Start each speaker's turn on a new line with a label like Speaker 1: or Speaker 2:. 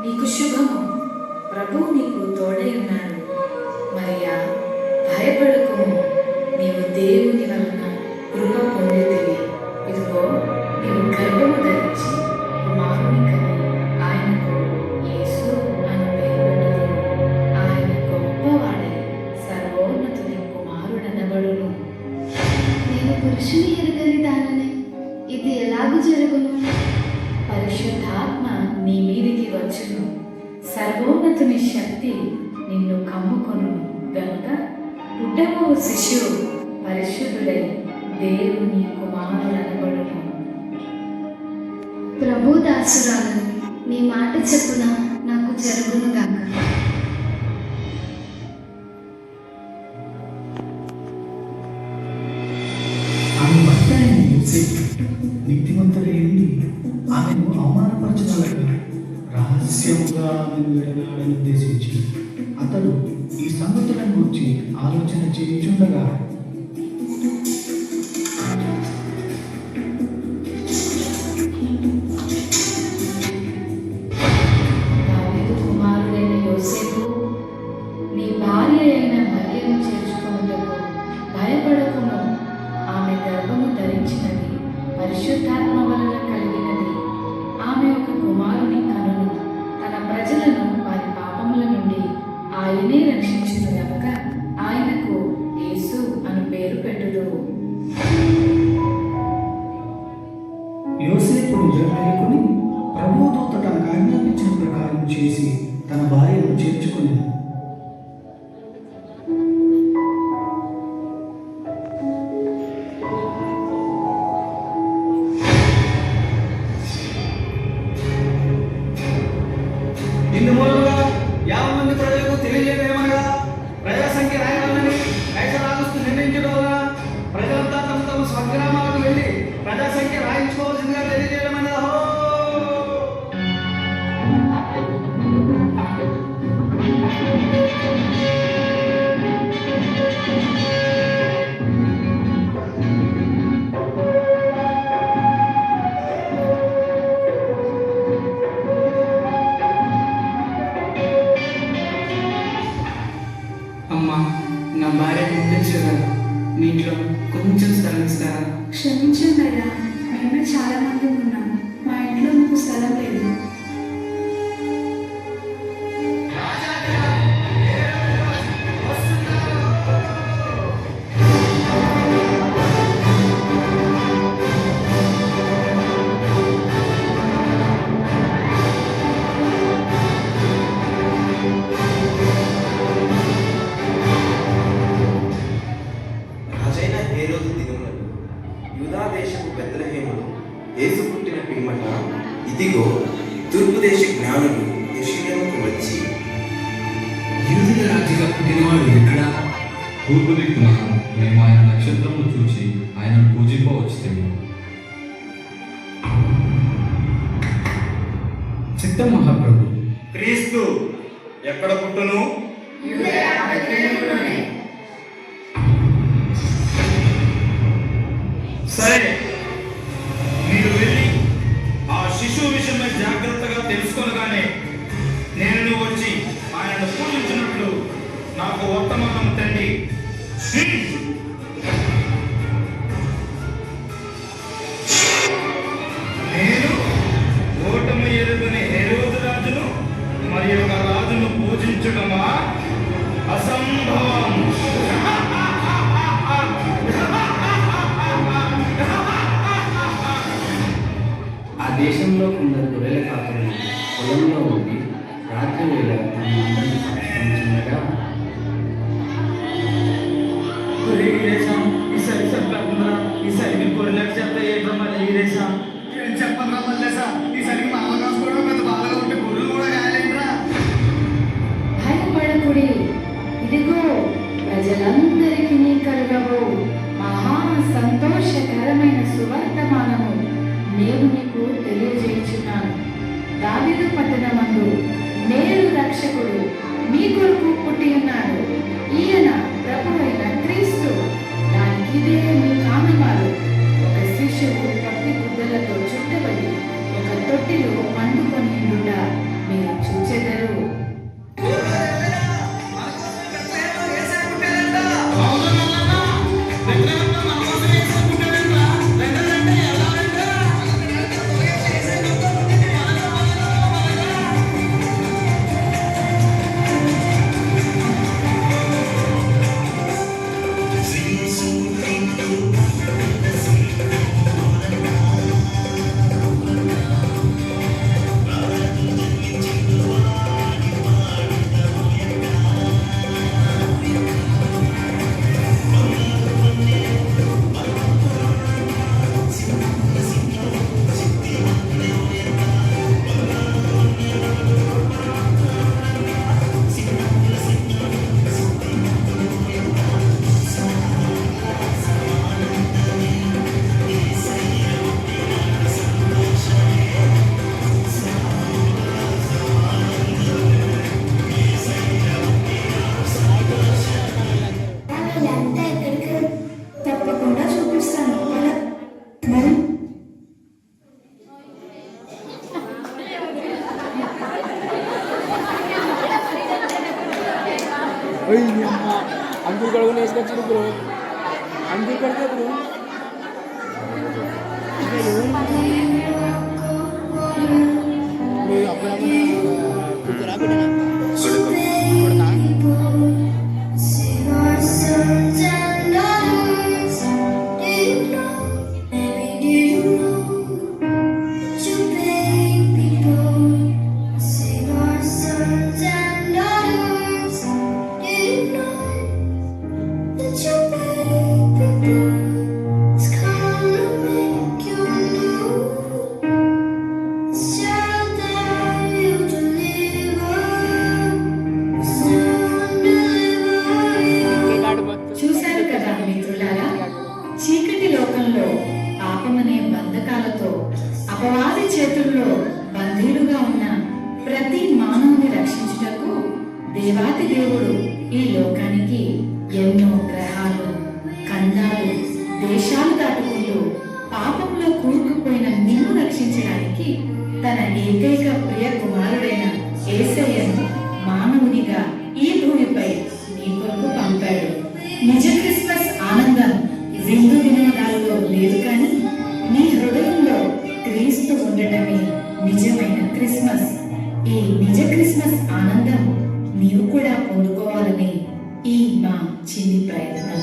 Speaker 1: నీకు శుభము, ప్రభు నీకు తోడై ఉన్నాడు. మరియా, భయపడకుము, నీవు దేవుని వలన కృప పొందితివి. ఇదిగో, నీవు గర్భము ధరించి కుమారుని కని ఆయనకు యేసు అని పేరు పెట్టుదువు. ఆయన గొప్పవాడై సర్వోన్నతుని కుమారుడనబడును.
Speaker 2: నేను పురుషుని ఎరుగని దానిని, ఇది ఎలాగూ జరుగును?
Speaker 1: పరిశుద్ధాత్మ నీ మీదికి వచ్చును, సర్వోన్నతుని శక్తి నిన్ను కమ్ముకొను గనుక పుట్టబో శిశువు పరిశుద్ధుడై దేవుని కుమారుడనబడును.
Speaker 2: ప్రభు దాసురాలను, నీ మాట చెప్పున నాకు జరుగును గాక.
Speaker 3: ఆమె భర్త అయిన యోసేపు నీతిమంతుడైంది ఆమెను అవమానపరచగలగా రహస్యముగా ఆమెను విడనాడని ఉద్దేశించి అతడు ఈ సంగతులను గురించి ఆలోచన చేయుచుండగా
Speaker 1: దావీదు కుమారుడైన యోసేపు, నీ భార్య అయిన మరియను చేర్చుకొనుటకు భయపడకుము. ఆమె గర్భము ధరించినది పరిశుద్ధాత్మ వలన కలిగినది. ఆమె ఒక కుమారుని కనును. తన ప్రజలను వారి పాపముల నుండి ఆయనే రక్షించును గనుక ఆయనకు యేసు అని పేరు పెట్టుదువు.
Speaker 3: యోసేపు నిద్రమేలుకొని ప్రభుదూత తనకు ఆజ్ఞాపించిన ప్రకారం చేసి తన భార్యను చేర్చుకుని
Speaker 4: ఇందు మూలంగా 50 మంది ప్రజలకు తెలియజేయమనగా ప్రజా సంఖ్య రాయవలనని కైసర్ ఆగస్టు నిర్ణయించడం వలన ప్రజలంతా తమ తమ స్వగ్రామాలకు వెళ్ళి ప్రజా సంఖ్య రాయించుకోవాల్సిందిగా తెలియజేయమని
Speaker 5: అమ్మా, నా భార్య గుర్తించగలరా? మీ ఇంట్లో కొంచెం స్థలం ఇస్తారా?
Speaker 6: క్షమించండి అయ్యా, మేము చాలా మంది ఉన్నాము. మా ఇంట్లో మీకు స్థలం లేదు.
Speaker 7: రాజైన హేరోదు దినములలో యూదా దేశపు బెత్లెహేములో యేసు పుట్టిన పిమ్మట ఇదిగో తూర్పు దేశ జ్ఞానులు యెరూషలేముకు వచ్చి,
Speaker 8: యూదుల రాజుగా పుట్టినవాడు ఎక్కడ?
Speaker 9: తూర్పు దిక్కున మేము ఆయన నక్షత్రము చూసి ఆయనను పూజింపవచ్చుతాము.
Speaker 3: చిత్తం మహాప్రభు.
Speaker 4: క్రీస్తు ఎక్కడ పుట్టును? సరే, మీరు వెళ్ళి ఆ శిశువు విషయమై జాగ్రత్తగా తెలుసుకొనగానే నేను వచ్చి ఆయనను పూజించినట్లు నాకు వర్తమానం తండి. నేను ఓటమి ఎరుగని హేరోదు రాజును మరి ఒక రాజును పూజించడమా? అసంభవం. మీరేసా ఏం చెప్పరా మల్లేసా ఈసారికి మామూలు కూడా పెద్ద బాధగా ఉంటే గొర్రెలు కూడా గాయలేంట్రా.
Speaker 1: భయపడకుడి, ఇదిగో ప్రజలందరికీ నీ కలుగబో మహా సంతోషకరమైన సువర్తమానము నేను నీకు తెలియజేయుచున్నాను. దావీదు పట్టణమందు నేడు రక్షకుడు మీ కొరకు పుట్టి ఉన్నాడు. ఈయన ప్రభువైన క్రీస్తు. దానికిదే మీ కానుమారు. ఒక శిష్యుడు పత్తి గుడ్డలతో చుట్టబడి ఒక తొట్టిలో పండుకొని ఉండుట మీరు చూచెదరు.
Speaker 6: ఇదంతా ఎక్కడికి తప్పకుండా చూపిస్తాను. మరి
Speaker 10: अंकुर कड़गुन వేసుకొచ్చారు బ్రో. అంకుల్ కడితే బ్రో
Speaker 1: చూశారు కదా మిత్రులారా, చీకటి లోకంలో పాపమనే బంధకాలతో అపవాది చేతుల్లో బందీలుగా ఉన్న ప్రతి మానవుని రక్షించుటకు దేవాతి దేవుడు ఈ లోకానికి ఎన్నో గ్రహాలు, ఖండాలు, దేశాలు దాటుకుంటూ పాపంలో కూరుకుపోయిన నిన్ను రక్షించడానికి తన ఏకైక ప్రియ కుమారుడైన యేసయ్యను మానవునిగా ఈ భూమిపై నీ కొరకు పంపాడు. నిజ క్రిస్మస్ ఆనందం విందు వినోదాల్లో లేదు, కానీ నీ హృదయంలో క్రీస్తు ఉండటమే నిజమైన క్రిస్మస్. ఈ నిజ క్రిస్మస్ ఆనందం నీవు కూడా పొందుకోవాలని ఈ మా చిన్ని ప్రయత్నం.